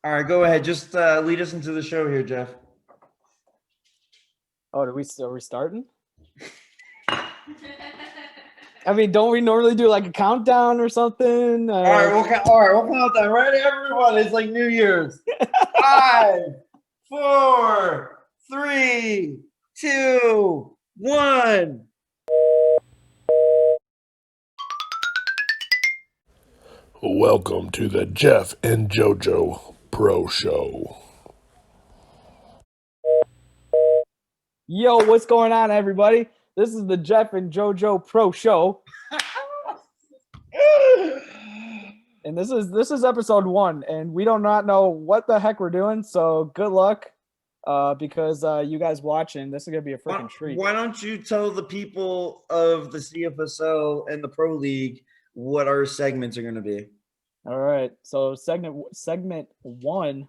All right, go ahead. Just lead us into the show here, Jeff. Oh, are we starting? I mean, don't we normally do like a countdown or something? All right, we'll count that. Ready, everyone? It's like New Year's. 5, 4, 3, 2, 1. Welcome to the Jeff and Jojo Pro Show. Yo, what's going on, everybody? This is the Jeff and Jojo Pro Show, and this is episode 1, and we do not know what the heck we're doing. So good luck, because you guys watching, this is gonna be a freaking treat. Why don't you tell the people of the CFSO and the Pro League what our segments are going to be? All right, so segment 1,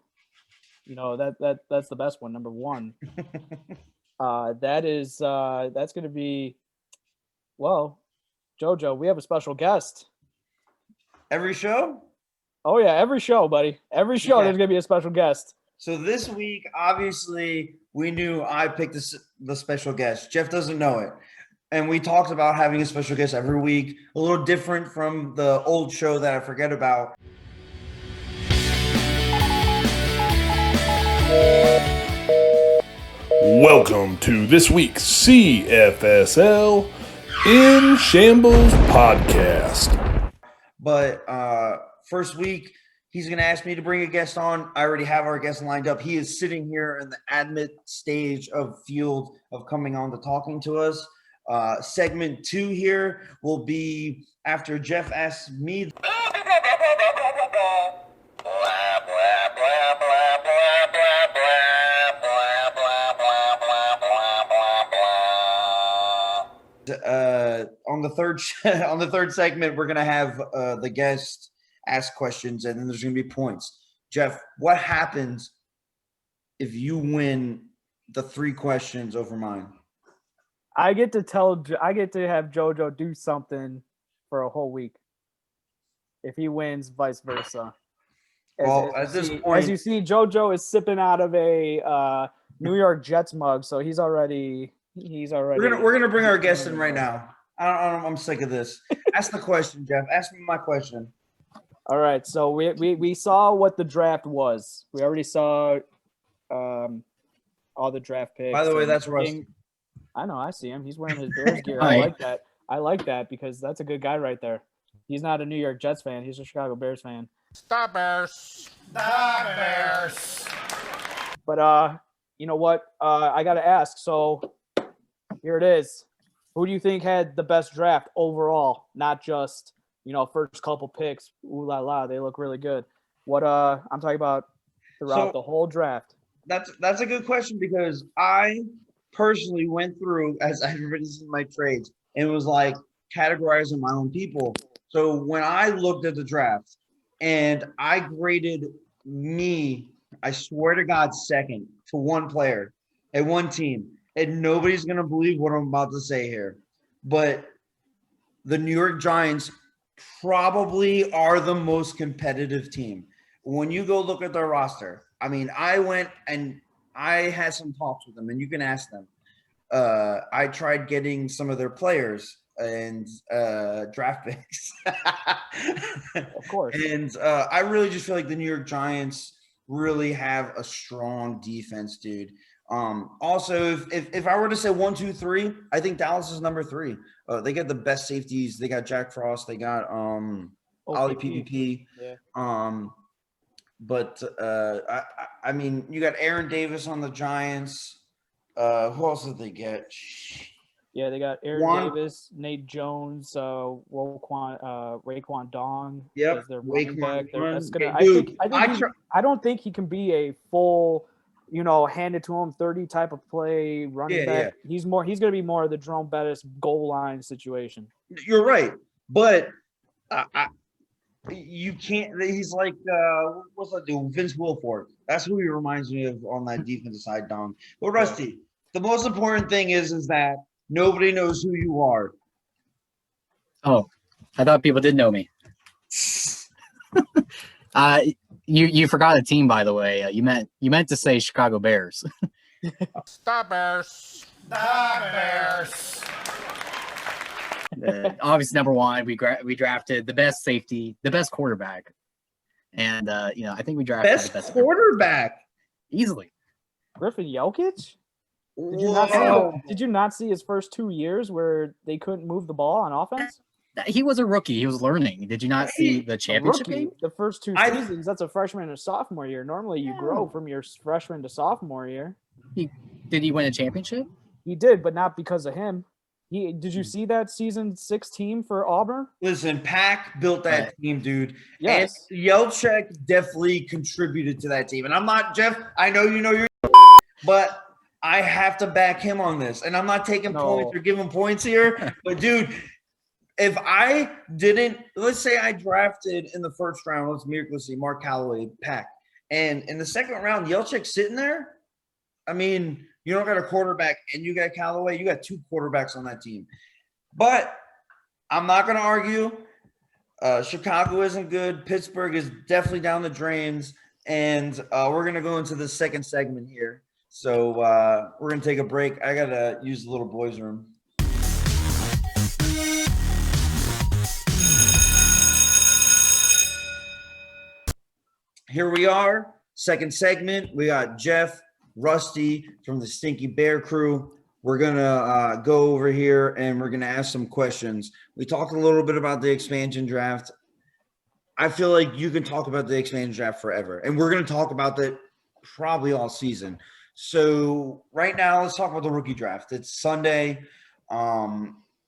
you know that's the best one, number 1. That's going to be, well, Jojo, we have a special guest. Every show? Oh, yeah, every show, buddy. Every show, there's going to be a special guest. So this week, obviously, we knew I picked the special guest. Jeff doesn't know it. And we talked about having a special guest every week, a little different from the old show that I forget about. Welcome to this week's CFSL in Shambles podcast. But first week, he's going to ask me to bring a guest on. I already have our guest lined up. He is sitting here in the admit stage of field of coming on to talking to us. Segment 2 here will be after Jeff asks me. On the third segment, we're gonna have the guest ask questions, and then there's gonna be points. Jeff, what happens if you win the 3 questions over mine? I get to have Jojo do something for a whole week. If he wins, vice versa. As you see, Jojo is sipping out of a New York Jets mug, so he's already. We're gonna bring our guest in right now. I'm sick of this. Ask the question, Jeff. Ask me my question. All right. So we saw what the draft was. We already saw all the draft picks. By the way, that's Rusty. I know. I see him. He's wearing his Bears gear. I like that. I like that because that's a good guy right there. He's not a New York Jets fan. He's a Chicago Bears fan. Stop Bears. Stop Bears. But you know what? I got to ask. So here it is. Who do you think had the best draft overall? Not just, first couple picks. Ooh la la, they look really good. What I'm talking about throughout the whole draft. That's a good question because I personally went through, as everybody's in my trades, and was like categorizing my own people. So when I looked at the draft and I graded me, I swear to God, second to one player and one team. And nobody's going to believe what I'm about to say here. But the New York Giants probably are the most competitive team. When you go look at their roster, I mean, I went and I had some talks with them, and you can ask them. I tried getting some of their players and draft picks. Of course. And I really just feel like the New York Giants really have a strong defense, dude. Also, if I were to say 1, 2, 3, I think Dallas is number 3. They got the best safeties. They got Jack Frost. They got Allie PPP. Yeah. But I mean, you got Aaron Davis on the Giants. Who else did they get? Yeah, they got Aaron Davis, Nate Jones, Raekwon Dong. Yep, their running back. I don't think he can be a full, hand it to him 30 type of play running back. Yeah. He's going to be more of the Jerome Bettis goal line situation. You're right, but you can't. He's like what's that dude? Vince Wilfork. That's who he reminds me of on that defensive side, Dom. But Rusty, the most important thing is that nobody knows who you are. Oh, I thought people did know me. You forgot a team, by the way. You meant to say Chicago Bears. The Bears. The Bears. Obviously, number one, we drafted the best safety, the best quarterback, and I think we drafted Best the best quarterback. easily. Griffin Jokic? Whoa. Did you not see his first 2 years where they couldn't move the ball on offense? He was a rookie. He was learning. Did you not see the A championship rookie, game? the first two I- seasons, that's a freshman and sophomore year. Normally, you grow from your freshman to sophomore year. Did he win a championship? He did, but not because of him. Did you see that season 6 team for Auburn? Listen, Pack built that team, dude. Yes. And Yelchek definitely contributed to that team. And I'm not, Jeff, I know you know you're, but I have to back him on this. And I'm not taking points or giving points here. But, dude, if I didn't, let's say I drafted in the first round, let's see, Mark Callaway, Pack. And in the second round, Yelchek's sitting there. I mean, you don't got a quarterback and you got Callaway. You got 2 quarterbacks on that team. But I'm not going to argue. Chicago isn't good. Pittsburgh is definitely down the drains. And we're going to go into the second segment here. So we're going to take a break. I got to use the little boys' room. Here we are. Second segment. We got Jeff, Rusty from the Stinky Bear crew. We're going to go over here and we're going to ask some questions. We talked a little bit about the expansion draft. I feel like you can talk about the expansion draft forever, and we're going to talk about that probably all season. So right now, let's talk about the rookie draft. It's Sunday.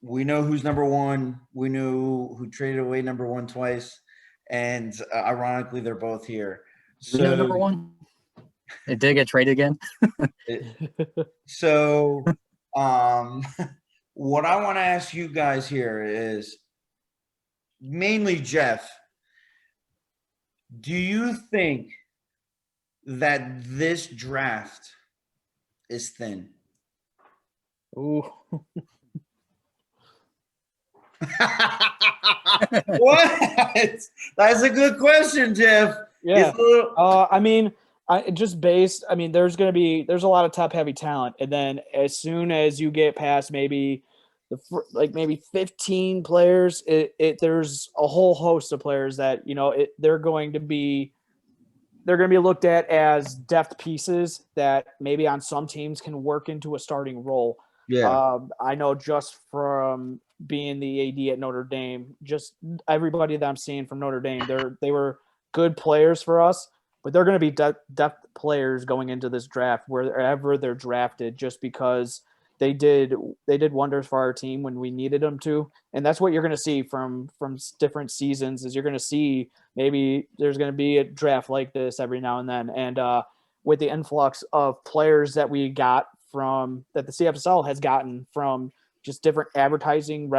We know who's number one. We know who traded away number one twice, and ironically, they're both here. So number one. It did get traded again. So, what I want to ask you guys here is mainly Jeff. Do you think that this draft is thin? Ooh. What? That's a good question, Jeff. Yeah. Little... there's a lot of top heavy talent. And then as soon as you get past maybe 15 players, there's a whole host of players that, they're going to be looked at as depth pieces that maybe on some teams can work into a starting role. Yeah. I know just from being the AD at Notre Dame, just everybody that I'm seeing from Notre Dame, they were good players for us, but they're going to be depth players going into this draft wherever they're drafted, just because they did wonders for our team when we needed them to. And that's what you're going to see from different seasons, is you're going to see maybe there's going to be a draft like this every now and then. And with the influx of players that we got that the CFSL has gotten from just different advertising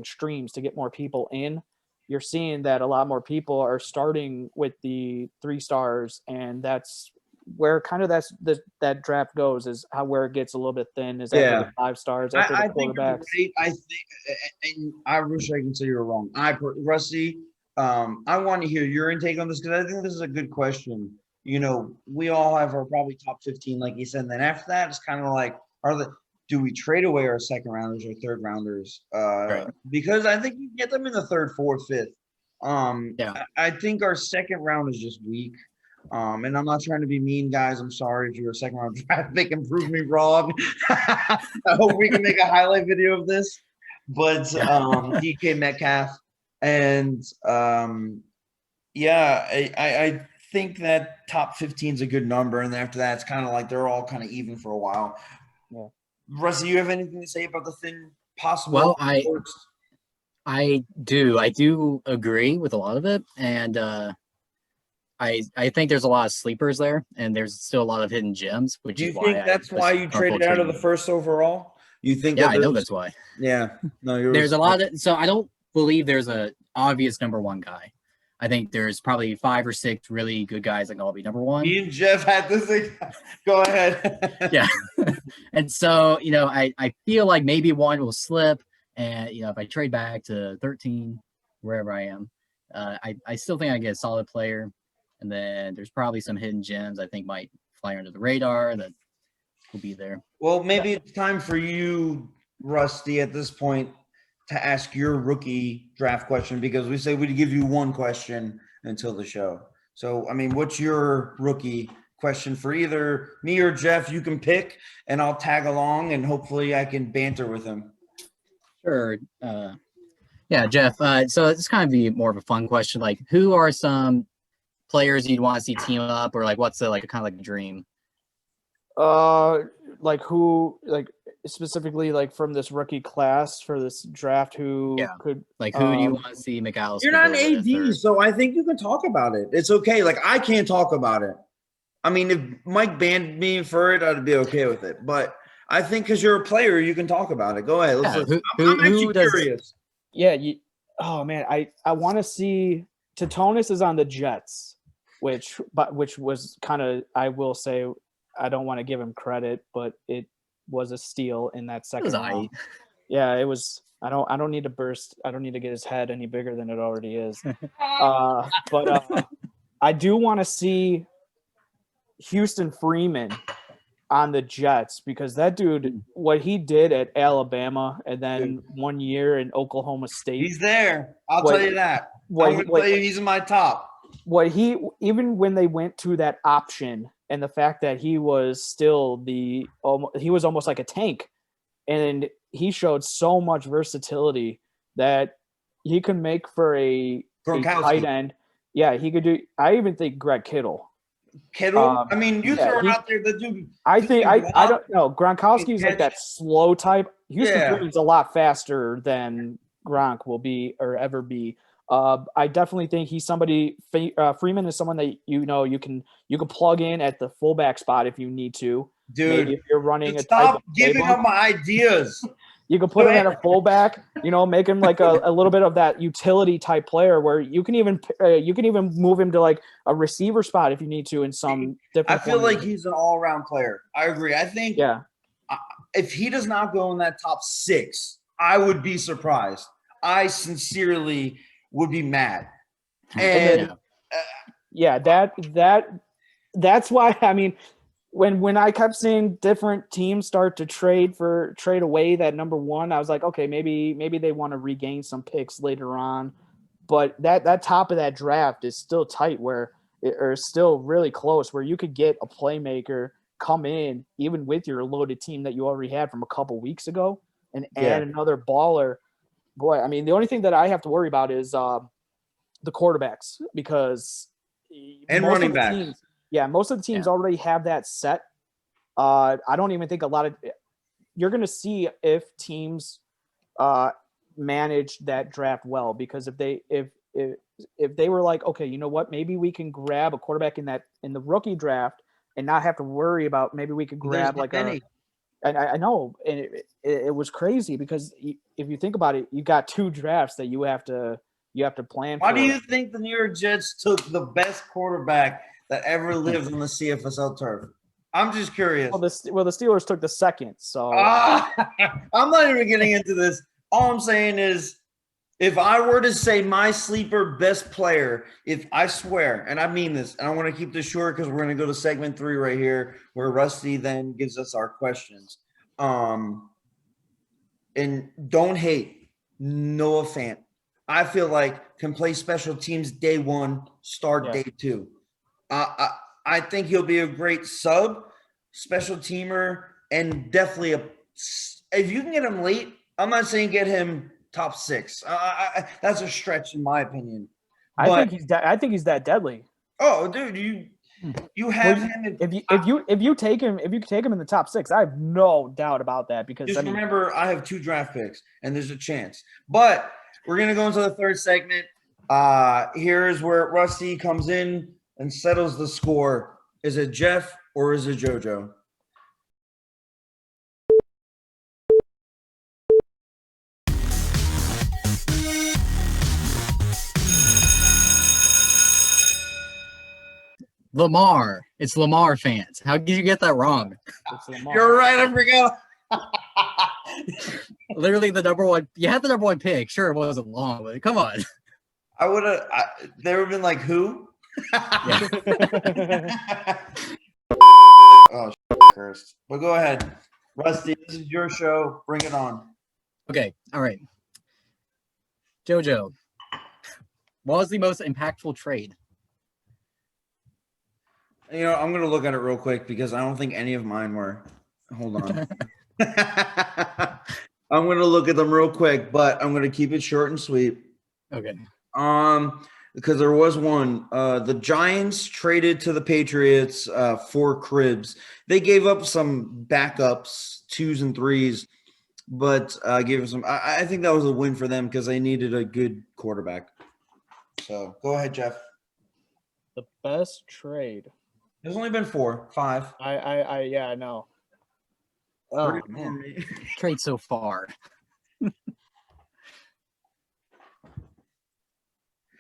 streams to get more people in, you're seeing that a lot more people are starting with the 3 stars, and that's where kind of that draft goes, is where it gets a little bit thin is after the 5 stars, after the quarterbacks. I think, and I wish I can say you're wrong. Rusty, I want to hear your intake on this, because I think this is a good question. We all have our probably top 15, like you said, and then after that, it's kind of like, do we trade away our second rounders or third rounders? Right. Because I think you can get them in the 3rd, 4th, 5th. I think our second round is just weak. And I'm not trying to be mean, guys. I'm sorry if you're a second round draft pick and prove me wrong. I hope we can make a highlight video of this. But DK Metcalf. And I think that top 15 is a good number. And after that, it's kind of like they're all kind of even for a while. Yeah. Russ, do you have anything to say about the thing possible? Well, I do agree with a lot of it. And I think there's a lot of sleepers there, and there's still a lot of hidden gems, which is why. Do you think that's why you traded out of the 1st overall? You think? Yeah, I know that's why. Yeah. No, there's a lot of, so I don't believe there's a obvious number one guy. I think there's probably 5 or 6 really good guys that can all be number one. Me and Jeff had this thing. Go ahead. Yeah. And so, I feel like maybe one will slip. And, if I trade back to 13, wherever I am, I still think I get a solid player. And then there's probably some hidden gems I think might fly under the radar that will be there. Well, maybe it's time for you, Rusty, at this point to ask your rookie draft question, because we say we'd give you one question until the show. So, I mean, what's your rookie question for either me or Jeff? You can pick and I'll tag along and hopefully I can banter with him. Sure. Yeah, Jeff. So it's kind of be more of a fun question. Like, who are some players you'd want to see team up, or like, what's the like kind of like a dream? Like who, like specifically, like from this rookie class for this draft, who could like who do you want to see McAllister? You're not an go with, AD, or... so I think you can talk about it. It's okay. Like I can't talk about it. I mean, if Mike banned me for it, I'd be okay with it. But I think because you're a player, you can talk about it. Go ahead. I'm actually curious. Yeah. Oh man, I want to see Titonis is on the Jets, which was kind of, I will say, I don't want to give him credit, but it was a steal in that second round. Yeah, it was. I don't need to burst. I don't need to get his head any bigger than it already is. But I do want to see Houston Freeman on the Jets, because that dude, what he did at Alabama and then 1 year in Oklahoma State. He's there. I'll tell you that. He's in my top. Even when they went to that option, and the fact that he was still he was almost like a tank, and he showed so much versatility that he could make for a tight end. Yeah, he could do. I even think Greg Kittle. I mean, you throw out there the dude. I don't know. Gronkowski's like that slow type. Houston Freeman's a lot faster than Gronk will be or ever be. I definitely think he's somebody. Freeman is someone that you can plug in at the fullback spot if you need to. Dude, maybe if you're running a stop giving up my ideas. You can put him at a fullback. Make him like a little bit of that utility type player where you can even move him to like a receiver spot if you need to in some different. I feel like he's an all around player. I agree. I think if he does not go in that top 6, I would be surprised. I sincerely would be mad. And that's why, I mean, when I kept seeing different teams start to trade away that number 1, I was like, okay, maybe they want to regain some picks later on. But that top of that draft is still tight, or still really close, where you could get a playmaker come in even with your loaded team that you already had from a couple weeks ago and add another baller. Boy, I mean, the only thing that I have to worry about is the quarterbacks, because running backs. Most of the teams already have that set. I don't even think you're going to see if teams manage that draft well, because if they were like, okay, you know what, maybe we can grab a quarterback in the rookie draft and not have to worry about, maybe we could grab I know, and it was crazy, because if you think about it, you got 2 drafts that you have to plan. Why do you think the New York Jets took the best quarterback that ever lived on the CFSL turf? I'm just curious. Well, the Steelers took the 2nd, so I'm not even getting into this. All I'm saying is, if I were to say my sleeper best player, if I swear, and I mean this, and I want to keep this short because we're going to go to segment 3 right here, where Rusty then gives us our questions. And don't hate Noah Fant. I feel like can play special teams day 1, start day 2. I think he'll be a great sub, special teamer, and definitely if you can get him late, I'm not saying get him top 6. That's a stretch in my opinion. I think he's that deadly. Oh, dude, you have him. If you take him in the top 6, I have no doubt about that, because just remember, I have 2 draft picks and there's a chance. But we're gonna go into the 3rd segment. Here's where Rusty comes in and settles the score. Is it Jeff or is it Jojo? Lamar. It's Lamar fans. How did you get that wrong? You're right. I forgot. Literally the number 1. You had the number 1 pick. Sure, it wasn't long, but come on. They would have been like, who? Oh, cursed. But go ahead, Rusty. This is your show. Bring it on. Okay, all right. Jojo, what was the most impactful trade? You know, I'm gonna look at it real quick because I don't think any of mine were. Hold on. I'm gonna look at them real quick, but I'm gonna keep it short and sweet. Okay. Because there was one. The Giants traded to the Patriots for Cribs. They gave up some backups, 2s and 3s, but gave them some. I think that was a win for them because they needed a good quarterback. So go ahead, Jeff. The best trade. There's only been 4, 5. Yeah, I know. Oh, 3 man. for me. Trade so far.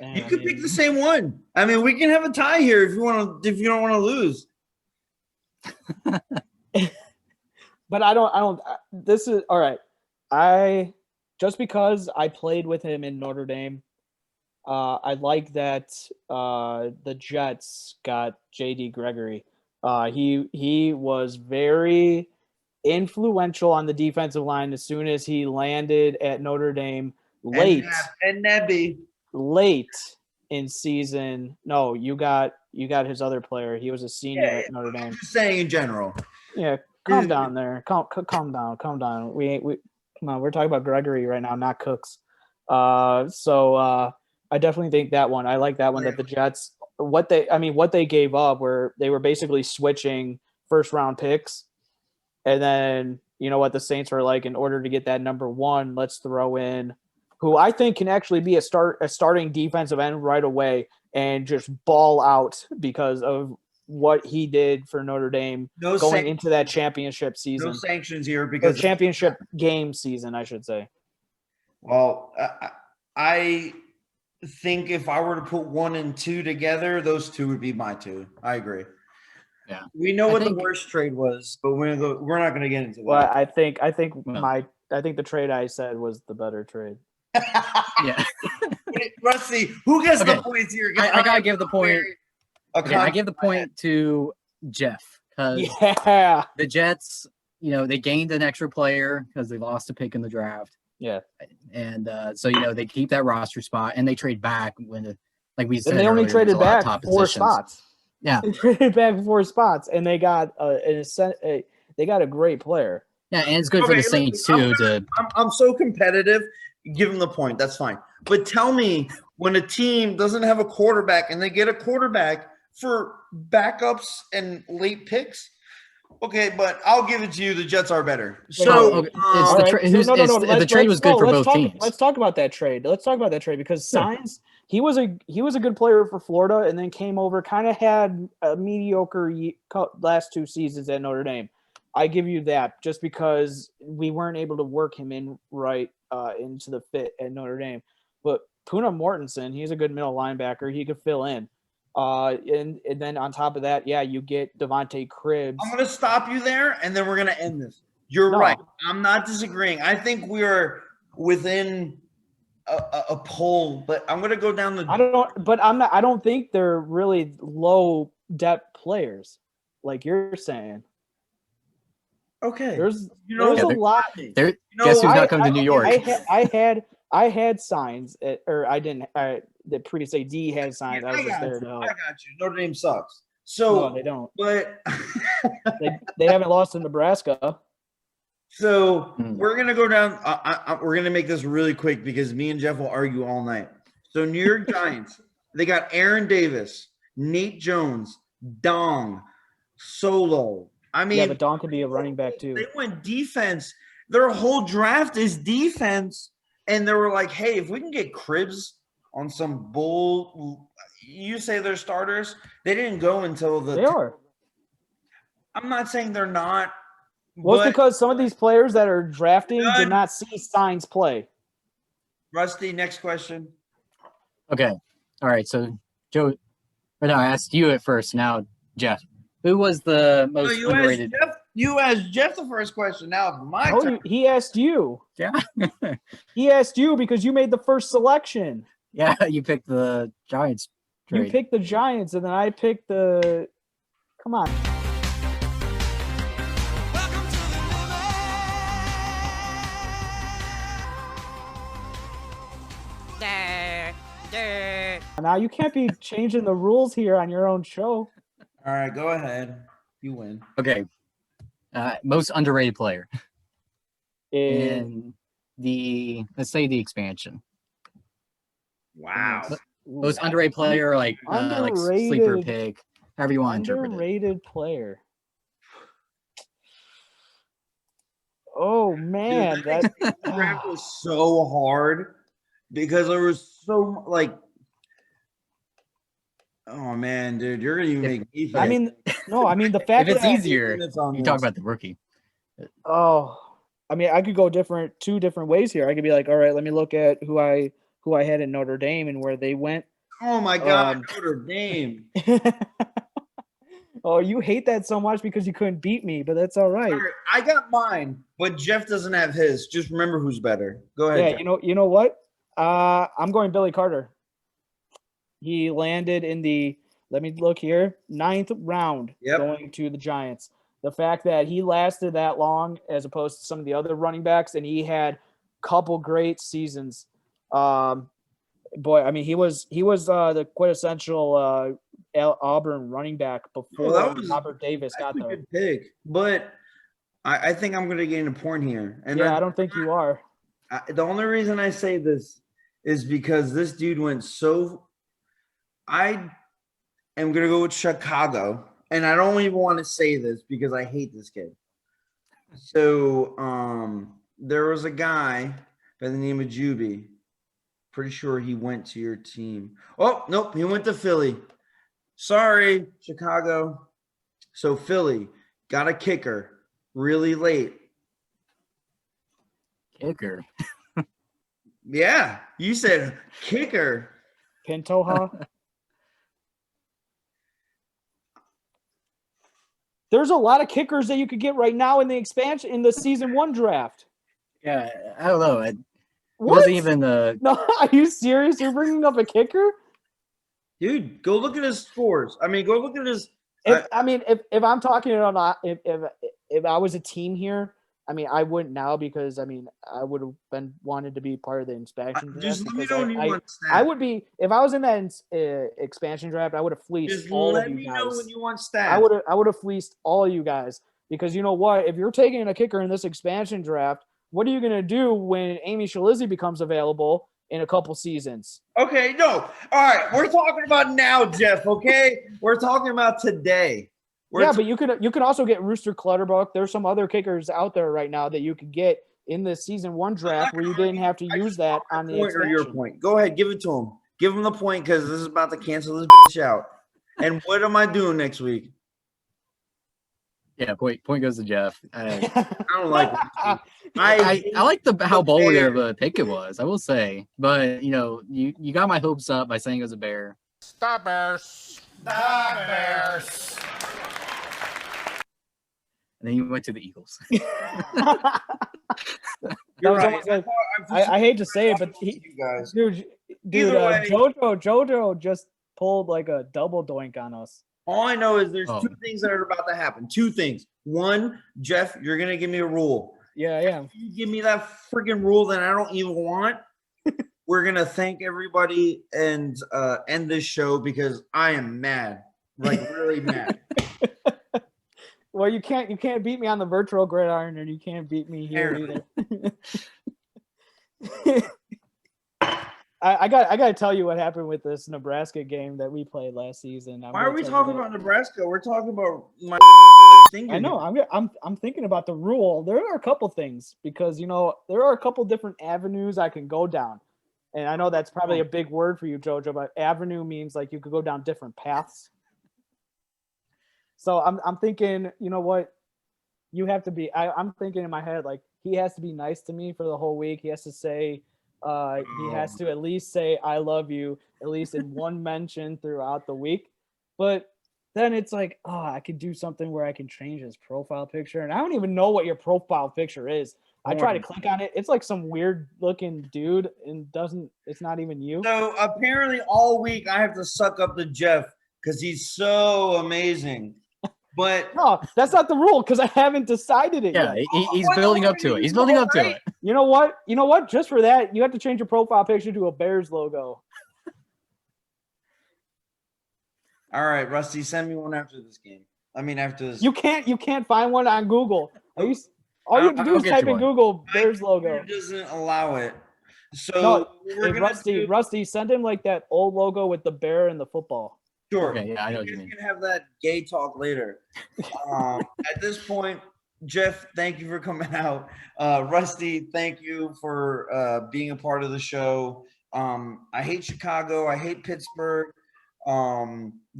You could pick the same one. I mean, we can have a tie here if you want to. If you don't want to lose. But I don't. This is all right. Just because I played with him in Notre Dame, I like that the Jets got J.D. Gregory. He was very influential on the defensive line as soon as he landed at Notre Dame late And Nebby. in season. No, you got his other player. He was a senior at Notre Dame. I'm just saying in general. Yeah, calm down there. Calm down. We come on. We're talking about Gregory right now, not Cooks. So I definitely think that one. I like that one. That the Jets, what they gave up, where they were basically switching first round picks, and then you know what the Saints were like. In order to get that number 1, let's throw in who I think can actually be a starting defensive end right away and just ball out because of what he did for Notre Dame going into that championship season. No sanctions here because championship game season, I should say. Well, I think if I were to put 1 and 2 together, those 2 would be my 2. I agree. Yeah, we know what the worst trade was, but we're not going to get into that. Well, I think the trade I said was the better trade. Yeah. Rusty, who gets the points here? I gotta give the point. Okay, I give the point to Jeff because the Jets, they gained an extra player because they lost a pick in the draft. Yeah, and so they keep that roster spot and they trade back when like we said. And they only traded back 4 spots. Yeah, they traded back 4 spots, and they got they got a great player. Yeah, and it's good for the Saints too. I'm so competitive. Give them the point. That's fine. But tell me, when a team doesn't have a quarterback and they get a quarterback for backups and late picks, okay, but I'll give it to you. The Jets are better. So the trade was good for both teams. Let's talk about that trade. Because Sainz, he was a good player for Florida, and then came over, kind of had a mediocre last 2 seasons at Notre Dame. I give you that, just because we weren't able to work him in right into the fit at Notre Dame. But Puna Mortensen, he's a good middle linebacker. He could fill in. And then on top of that, you get Devontae Cribs. I'm going to stop you there, and then we're going to end this. You're right. I'm not disagreeing. I think we're within a poll, but I'm going to go down the. I don't think they're really low depth players, like you're saying. Okay. There's a lot. Guess who's not coming to New York? I had signs, or I didn't. The previous AD had signs. I was just there to help. I got you. Notre Dame sucks. So no, they don't. But they haven't lost in Nebraska. So we're gonna go down. We're gonna make this really quick because me and Jeff will argue all night. So New York Giants, they got Aaron Davis, Nate Jones, Dong, Solo. I mean, but Dong could be a running back too. They went defense. Their whole draft is defense, and they were like, "Hey, if we can get Cribs on some bull, you say they're starters." They didn't go until the. They are. I'm not saying they're not. Well, it's because some of these players that are drafting did not see signs play. Rusty, next question. Okay. All right. So, Joe, I asked you at first. Now, Jeff. Who was the most underrated? You asked Jeff the first question. Now it's my turn. He asked you. Yeah. He asked you because you made the first selection. Yeah, you picked the Giants You trade. picked the Giants, and then I picked the. Come on. Now you can't be changing the rules here on your own show. All right, go ahead. You win. Okay. Most underrated player In in let's say the expansion. Wow. Most underrated player, like sleeper Underrated. pick, however you want to interpret it. Underrated player. Oh man, Dude, that draft was so hard because there was so like. Oh man, dude, you're gonna even make me think. I mean, no, I mean the fact If it's that easier, you talk about the rookie. I mean, I could go two different ways here. I could be like, all right, let me look at who I had in Notre Dame and where they went. Oh my God, Notre Dame. Oh, you hate that so much because you couldn't beat me, but that's all right. All right, I got mine, but Jeff doesn't have his. Just remember who's better. Go ahead. Yeah, Jeff. you know what? I'm going Billy Carter. He landed in the, let me look here, 9th round going to the Giants. The fact that he lasted that long as opposed to some of the other running backs, and he had a couple great seasons. Boy, I mean, he was the quintessential Auburn running back before Robert Davis got there. Good pick, but I think I'm going to gain a point here. And yeah, I don't think you are. The only reason I say this is because this dude went so. I am going to go with Chicago, and I don't even want to say this because I hate this kid. So there was a guy by the name of Juby. Pretty sure he went to your team. Oh, nope, he went to Philly. Sorry, Chicago. So Philly got a kicker really late. Kicker. Yeah, you said kicker. Pantoja. There's a lot of kickers that you could get right now in the expansion in the season 1 draft. Yeah, I don't know. It What? wasn't even No, are you serious? You're bringing up a kicker? Dude, go look at his scores. I mean, go look at his. If I'm talking about if I was a team here, I mean, I wouldn't now because I mean I would have been wanted to be part of the expansion draft. Just let me know when you want stats. I would be if I was in that expansion draft. I would have fleeced Just all let of you me guys. know when you want stats. I would have fleeced all of you guys because you know what? If you're taking a kicker in this expansion draft, what are you gonna do when Amy Shalizzy becomes available in a couple seasons? Okay, no. All right, we're talking about now, Jeff. Okay, we're talking about today. But you could also get Rooster Clutterbuck. There's some other kickers out there right now that you could get in the season 1 draft where you didn't have to use that on the point or expansion. your point. Go ahead, give it to him. Give him the point because this is about to cancel this bitch out. And what am I doing next week? Yeah, point goes to Jeff. I don't like it. I like how bold of a pick it was, I will say. But you got my hopes up by saying it was a bear. Stop Bears. Stop Bears. And then you went to the Eagles. You're right. Like, I hate to say it, but you guys. dude, Jojo just pulled like a double doink on us. All I know is there's 2 things that are about to happen. 2 things. One, Jeff, you're gonna give me a rule. Yeah, I am. If you give me that freaking rule that I don't even want, we're gonna thank everybody and end this show because I am mad, like really mad. Well, you can't beat me on the virtual gridiron, and you can't beat me here either. I got to tell you what happened with this Nebraska game that we played last season. Why are we talking about Nebraska? We're talking about my thing. I know. I'm thinking about the rule. There are a couple things because there are a couple different avenues I can go down, and I know that's probably a big word for you, Jojo. But avenue means like you could go down different paths. So I'm thinking, you know what? You have to be. I'm thinking in my head like he has to be nice to me for the whole week. He has to say. He has to at least say I love you at least in one mention throughout the week. But then it's like, I could do something where I can change his profile picture. And I don't even know what your profile picture is. I try to click on it. It's like some weird looking dude and it's not even you. So apparently all week I have to suck up to Jeff because he's so amazing. But No, that's not the rule because I haven't decided it Yeah, yet. he's What building are up to it. you, He's building up to alright? it. You know what? You know what? Just for that, you have to change your profile picture to a Bears logo. all right, Rusty, send me one after this game. I mean, after this. You can't find one on Google. All you have to do I'll is get type you in one. Google My Bears computer logo. doesn't allow it. So No, we're hey, gonna Rusty, send him like that old logo with the bear and the football. sure. Okay, yeah, I know what you guys mean. can have that gay talk later. At this point, Jeff, thank you for coming out. Rusty, thank you for being a part of the show. I hate Chicago. I hate Pittsburgh.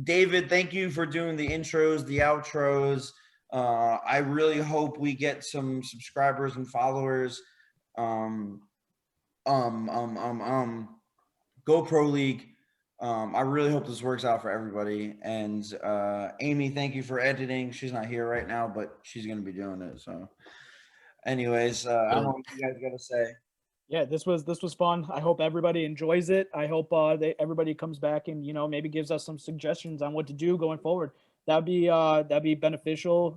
David, thank you for doing the intros, the outros. I really hope we get some subscribers and followers. Go Pro League. I really hope this works out for everybody. And Amy, thank you for editing. She's not here right now, but she's gonna be doing it. So, anyways, I don't know what you guys gotta say. Yeah, this was fun. I hope everybody enjoys it. I hope everybody comes back and maybe gives us some suggestions on what to do going forward. That'd be beneficial